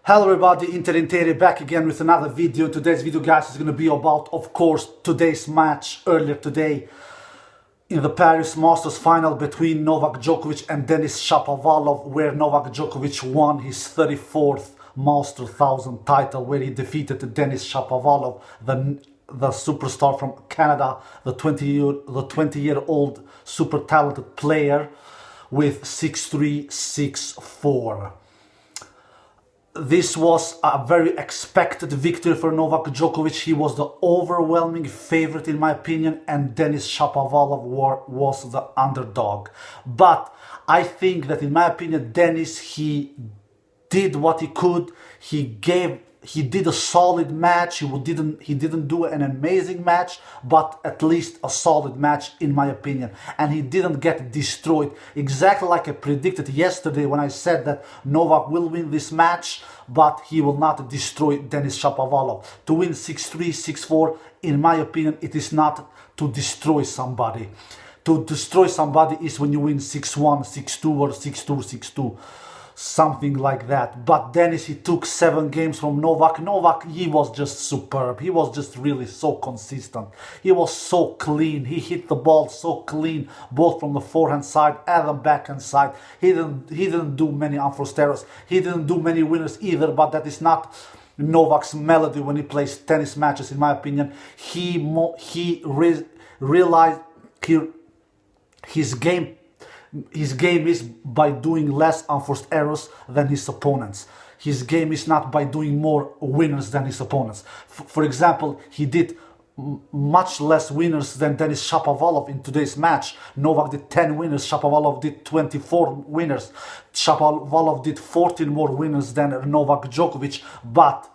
Hello everybody, Inter back again with another video. Today's video, guys, is going to be about, of course, today's match earlier today in the Paris Masters final between Novak Djokovic and Denis Shapovalov, where Novak Djokovic won his 34th Master 1000 title, where he defeated Denis Shapovalov, the superstar from Canada, the 20-year-old super talented player, with 6-3, 6-4. This was a very expected victory for Novak Djokovic. He was the overwhelming favorite in my opinion, and Denis Shapovalov was the underdog. But I think that in my opinion, Denis, he did what he could. He did a solid match. He didn't do an amazing match, but at least a solid match in my opinion. And he didn't get destroyed, exactly like I predicted yesterday when I said that Novak will win this match, but he will not destroy Denis Shapovalov. To win 6-3, 6-4, in my opinion, it is not to destroy somebody. To destroy somebody is when you win 6-1, 6-2 or 6-2, 6-2. Something like that. But Denis, he took 7 games from Novak. Novak, he was just superb. He was just really so consistent. He was so clean. He hit the ball so clean, both from the forehand side and the backhand side. He didn't do many unforced errors. He didn't do many winners either, but that is not Novak's melody when he plays tennis matches, in my opinion. He realized his game is by doing less unforced errors than his opponents. His game is not by doing more winners than his opponents. For example, he did much less winners than Denis Shapovalov in today's match. Novak did 10 winners, Shapovalov did 24 winners. Shapovalov did 14 more winners than Novak Djokovic, but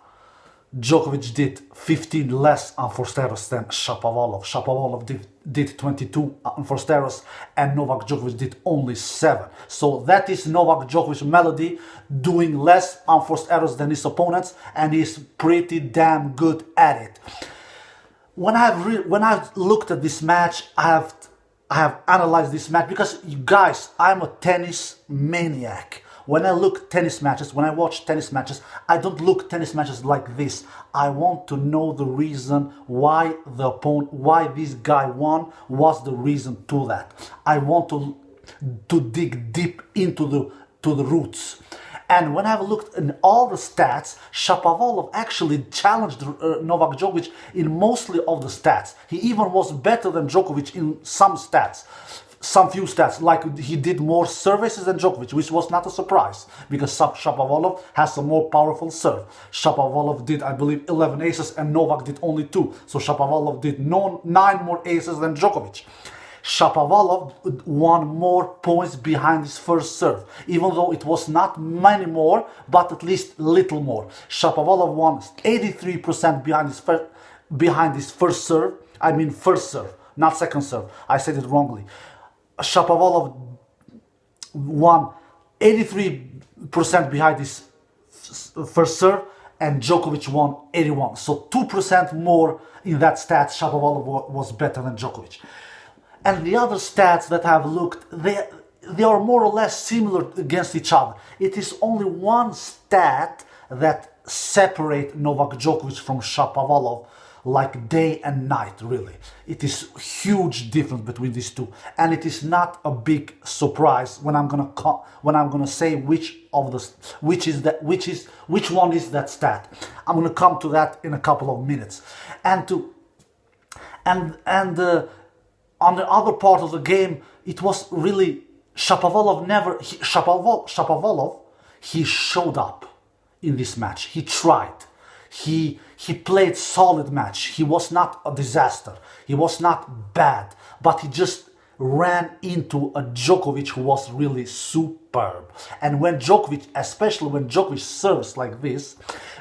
Djokovic did 15 less unforced errors than Shapovalov. Shapovalov did 22 unforced errors and Novak Djokovic did only 7. So that is Novak Djokovic's melody, doing less unforced errors than his opponents, and he's pretty damn good at it. When I've looked at this match, I have analyzed this match because, you guys, I'm a tennis maniac. When I look tennis matches, when I watch tennis matches, I don't look tennis matches like this. I want to know the reason why why this guy won. Was the reason to that? I want to dig deep into the roots. And when I've looked in all the stats, Shapovalov actually challenged Novak Djokovic in mostly of the stats. He even was better than Djokovic in some stats. Some few stats, like he did more services than Djokovic, which was not a surprise because Shapovalov has a more powerful serve. Shapovalov did, I believe, 11 aces and Novak did only 2. So Shapovalov did 9 more aces than Djokovic. Shapovalov won more points behind his first serve, even though it was not many more, but at least little more. Shapovalov won 83% behind his first serve. I mean first serve, not second serve. I said it wrongly. Shapovalov won 83% behind his first serve and Djokovic won 81. So 2% more in that stat. Shapovalov was better than Djokovic. And the other stats that I've looked, they are more or less similar against each other. It is only one stat that separates Novak Djokovic from Shapovalov like day and night, really. It is huge difference between these two, and it is not a big surprise when I'm gonna say which one is that stat. I'm gonna come to that in a couple of minutes. And on the other part of the game, it was really Shapovalov he showed up in this match. He tried. He played solid match. He was not a disaster. He was not bad, but he just ran into a Djokovic who was really superb. And when Djokovic, especially when Djokovic serves like this,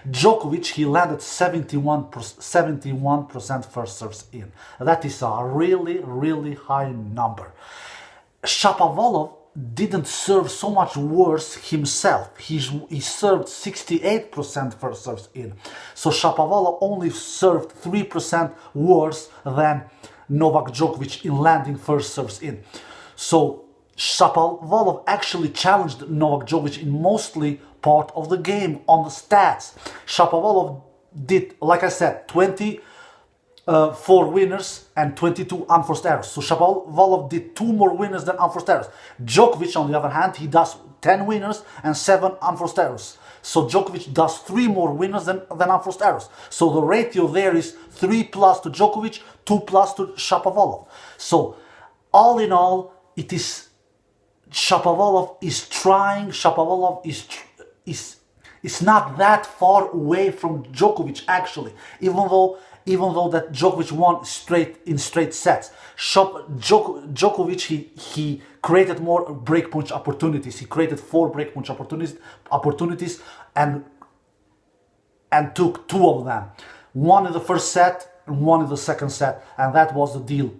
Djokovic, he landed 71% first serves in. That is a really, really high number. Shapovalov didn't serve so much worse himself. He served 68% first serves in. So Shapovalov only served 3% worse than Novak Djokovic in landing first serves in. So Shapovalov actually challenged Novak Djokovic in mostly part of the game on the stats. Shapovalov did, like I said, 24 winners and 22 unforced errors. So Shapovalov did 2 more winners than unforced errors. Djokovic, on the other hand, he does 10 winners and 7 unforced errors. So Djokovic does 3 more winners than unforced errors. So the ratio there is 3 plus to Djokovic, 2 plus to Shapovalov. So all in all, it is Shapovalov is trying. Shapovalov is not that far away from Djokovic actually, even though that Djokovic won in straight sets. Djokovic he created more breakpoint opportunities. He created 4 breakpoint opportunities and took 2 of them. 1 in the first set and 1 in the second set, and that was the deal.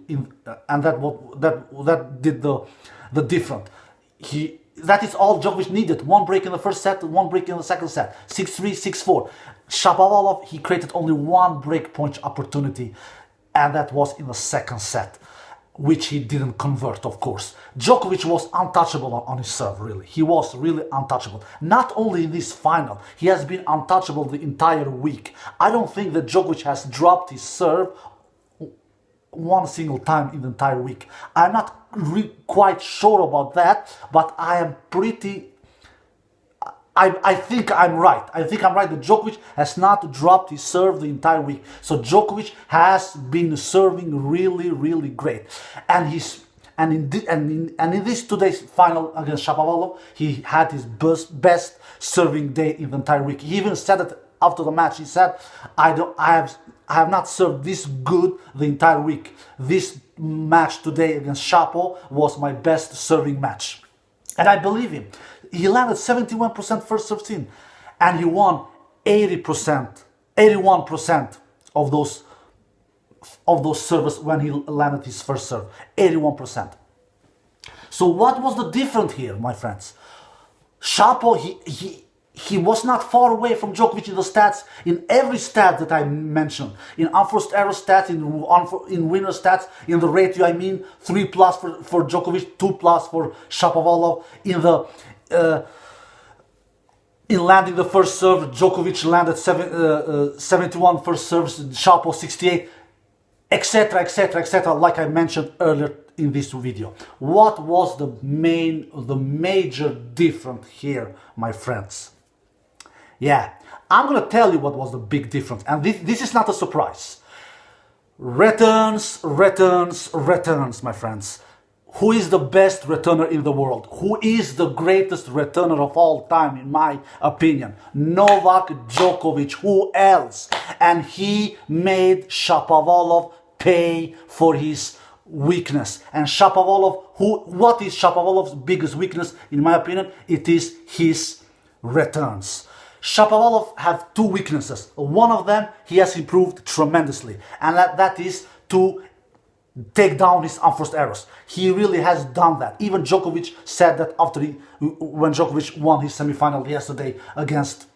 And that did the difference. That is all Djokovic needed. 1 break in the first set, 1 break in the second set. 6-3, 6-4. Shapovalov, he created only 1 break point opportunity, and that was in the second set, which he didn't convert, of course. Djokovic was untouchable on his serve, really. He was really untouchable. Not only in this final, he has been untouchable the entire week. I don't think that Djokovic has dropped his serve 1 single time in the entire week. I'm not quite sure about that, but I am pretty... I think I'm right. I think I'm right that Djokovic has not dropped his serve the entire week. So Djokovic has been serving really, really great. And in this today's final against Shapovalov, he had his best serving day in the entire week. He even said it after the match. He said, I have not served this good the entire week. This match today against Shapo was my best serving match. And I believe him. He landed 71% first serve in, and he won 81% of those serves when he landed his first serve. 81%. So what was the difference here, my friends? Shapo, he was not far away from Djokovic in the stats, in every stat that I mentioned. In unforced error stats, in winner stats, in the ratio, I mean, 3 plus for Djokovic, 2 plus for Shapovalov. In landing the first serve, Djokovic landed 71 first serves, Shapo 68, etc., etc., etc., like I mentioned earlier in this video. What was the major difference here, my friends? Yeah, I'm gonna tell you what was the big difference, and this is not a surprise. Returns, my friends. Who is the best returner in the world? Who is the greatest returner of all time, in my opinion? Novak Djokovic. Who else? And he made Shapovalov pay for his weakness. And Shapovalov, what is Shapovalov's biggest weakness, in my opinion? It is his returns. Shapovalov have 2 weaknesses. One of them, he has improved tremendously, and that is to take down his unforced errors. He really has done that. Even Djokovic said that when Djokovic won his semifinal yesterday against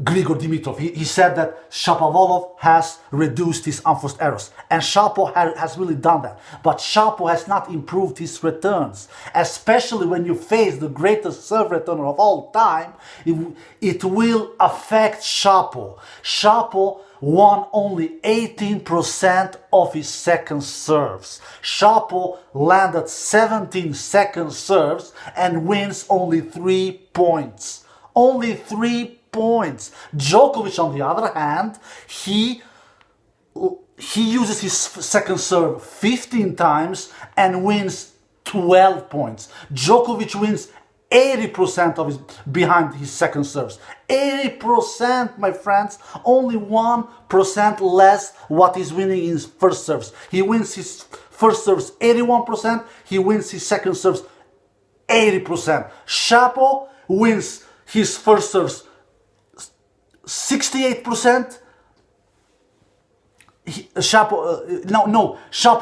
Grigor Dimitrov, he said that Shapovalov has reduced his unforced errors, and Shapo has really done that. But Shapo has not improved his returns, especially when you face the greatest serve returner of all time. It will affect Shapo. Shapo won only 18% of his second serves. Shapo landed 17 second serves and wins only 3 points. Only 3 points. Djokovic, on the other hand, he uses his second serve 15 times and wins 12 points. Djokovic wins 80% of his behind his second serves. 80%, my friends. Only 1% less what he's winning in his first serves. He wins his first serves 81%. He wins his second serves 80%. Shapo wins his first serves 68%. Shapo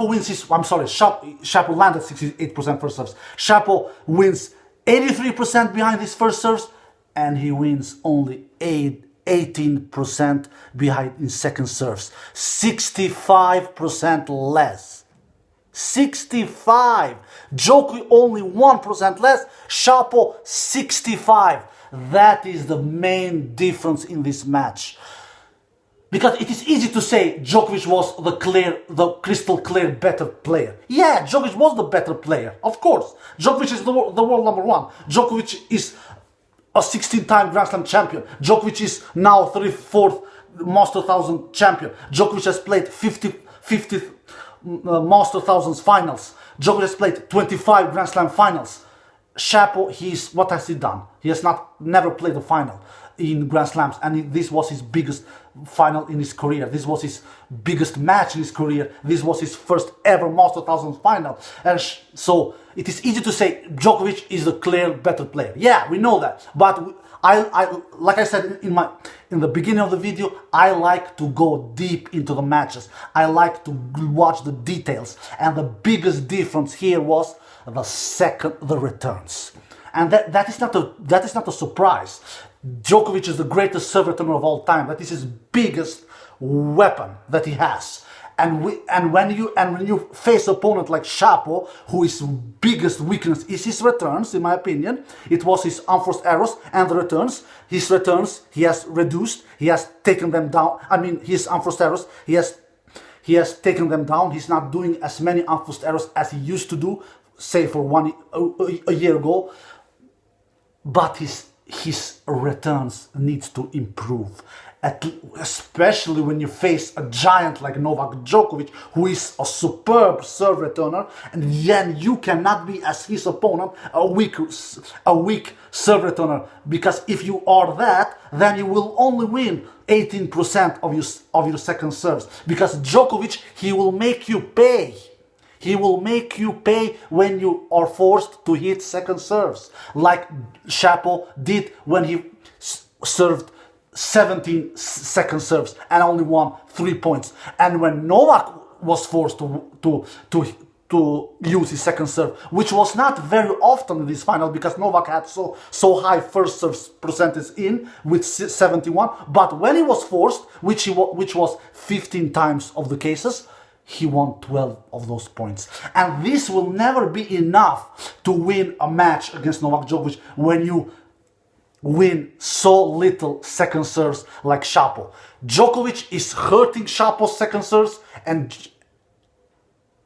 wins his, I'm sorry, Shapo landed 68% first serves. Shapo wins 83% behind his first serves, and he wins only 18% behind his second serves. 65% less. 65. Djokovic only 1% less. Shapo 65. That is the main difference in this match. Because it is easy to say Djokovic was the crystal clear better player. Yeah, Djokovic was the better player, of course. Djokovic is the world number one. Djokovic is a 16-time Grand Slam champion. Djokovic is now 34th Master 1000 champion. Djokovic has played 50 Master 1000s finals. Djokovic has played 25 Grand Slam finals. Shapo, what has he done? He has never played a final in Grand Slams, and this was his biggest final in his career. This was his biggest match in his career. This was his first ever Master 1000 final. And so it is easy to say Djokovic is the clear better player. Yeah, we know that. But I like I said in the beginning of the video, I like to go deep into the matches. I like to watch the details. And the biggest difference here was the returns. And that is not a surprise. Djokovic is the greatest serve returner of all time. That is his biggest weapon that he has. And when you face an opponent like Shapo, whose biggest weakness is his returns, in my opinion, it was his unforced errors and the returns. His returns he has reduced. He has taken them down. I mean, his unforced errors he has taken them down. He's not doing as many unforced errors as he used to do, say for a year ago. But his returns needs to improve, especially when you face a giant like Novak Djokovic, who is a superb serve returner, and then you cannot be as his opponent a weak serve returner, because if you are that, then you will only win 18% of your second serves, because Djokovic, he will make you pay. He will make you pay when you are forced to hit second serves, like Shapo did when he served 17 second serves and only won 3 points. And when Novak was forced to use his second serve, which was not very often in this final because Novak had so high first serve percentage with 71. But when he was forced, which was 15 times of the cases, he won 12 of those points. And this will never be enough to win a match against Novak Djokovic when you win so little second serves like Shapo. Djokovic is hurting Shapo's second serves, and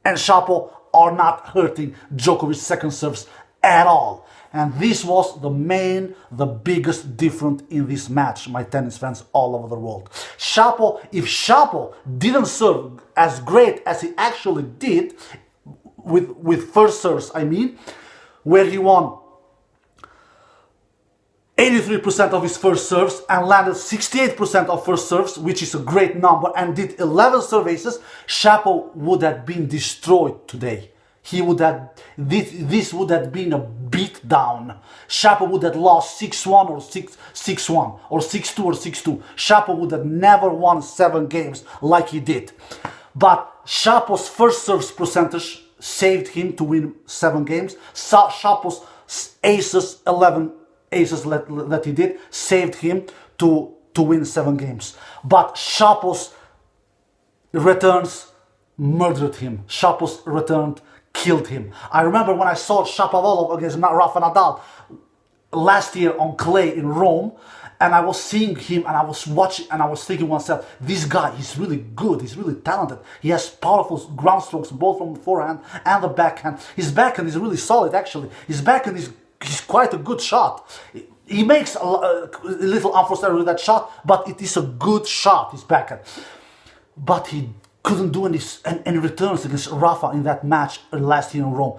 Shapo are not hurting Djokovic's second serves at all. And this was the biggest difference in this match, my tennis fans all over the world. If Shapo didn't serve as great as he actually did, with first serves, I mean, where he won 83% of his first serves and landed 68% of first serves, which is a great number, and did 11 serve aces, Shapo would have been destroyed today. This would have been a beat down. Shapo would have lost 6-1 or 6-1 or 6-2 or 6-2. Shapo would have never won 7 games like he did. But Shapo's first serves percentage saved him to win 7 games. Shapo's aces, 11 aces that he did, saved him to win 7 games. But Shapo's returns murdered him. Shapo's return killed him. I remember when I saw Shapovalov against Rafa Nadal last year on clay in Rome, and I was seeing him and I was watching and I was thinking to myself, this guy, he's really good, he's really talented. He has powerful ground strokes both from the forehand and the backhand. His backhand is really solid actually. His backhand is quite a good shot. He makes a little unforced error with that shot, but it is a good shot, his backhand. But he couldn't do any returns against Rafa in that match last year in Rome.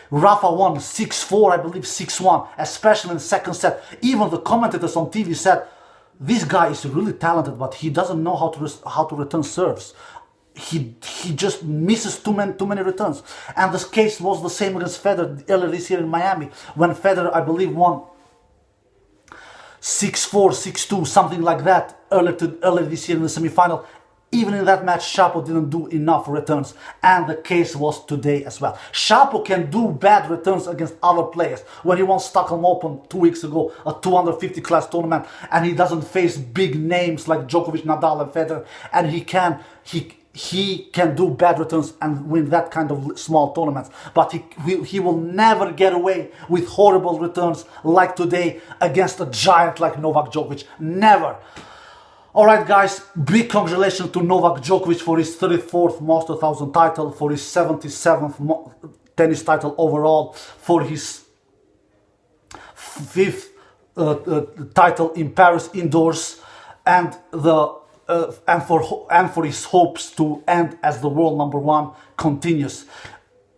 Rafa won 6-4, I believe 6-1, especially in the second set. Even the commentators on TV said, this guy is really talented, but he doesn't know how to return serves. He just misses too many returns. And this case was the same against Federer earlier this year in Miami, when Federer, I believe, won 6-4, 6-2, something like that earlier this year in the semi-final. Even in that match, Shapo didn't do enough returns, and the case was today as well. Shapo can do bad returns against other players. When he won Stockholm Open 2 weeks ago, a 250 class tournament, and he doesn't face big names like Djokovic, Nadal and Federer, and he can do bad returns and win that kind of small tournaments, but he will never get away with horrible returns like today against a giant like Novak Djokovic. Never. Alright guys, big congratulations to Novak Djokovic for his 34th Master 1000 title, for his 77th tennis title overall, for his 5th title in Paris indoors, and for his hopes to end as the world #1 continues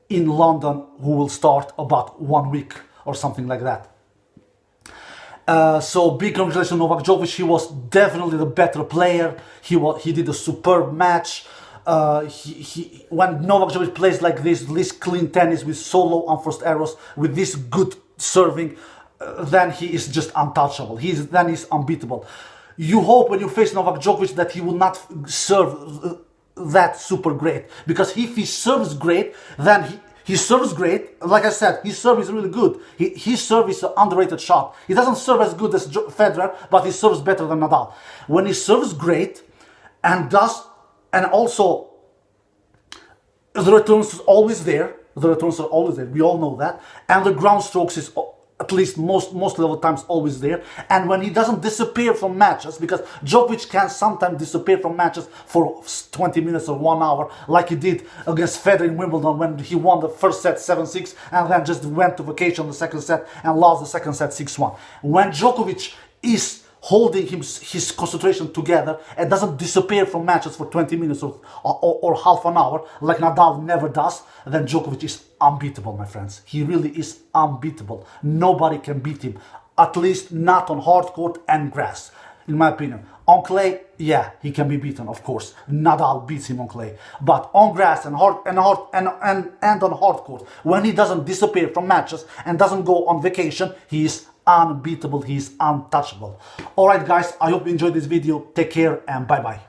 in London, who will start about 1 week or something like that. So big congratulations to Novak Djokovic. He was definitely the better player. He did a superb match. When Novak Djokovic plays like this clean tennis with so low unforced errors, with this good serving, then he is just untouchable. Then he's unbeatable. You hope when you face Novak Djokovic that he will not serve that super great, because if he serves great, then he serves great. Like I said, his serve is really good. His serve is an underrated shot. He doesn't serve as good as Federer, but he serves better than Nadal. When he serves great and also the returns is always there. The returns are always there. We all know that. And the ground strokes is at least most of the times always there. And when he doesn't disappear from matches, because Djokovic can sometimes disappear from matches for 20 minutes or 1 hour, like he did against Federer in Wimbledon when he won the first set 7-6 and then just went to vacation the second set and lost the second set 6-1. When Djokovic is holding his concentration together and doesn't disappear from matches for 20 minutes or half an hour like Nadal never does, then Djokovic is unbeatable, my friends. He really is unbeatable. Nobody can beat him, at least not on hard court and grass, in my opinion. On clay, yeah, he can be beaten, of course. Nadal beats him on clay, but on grass and on hard court, when he doesn't disappear from matches and doesn't go on vacation, he is unbeatable, he is untouchable. Alright guys, I hope you enjoyed this video. Take care and bye bye.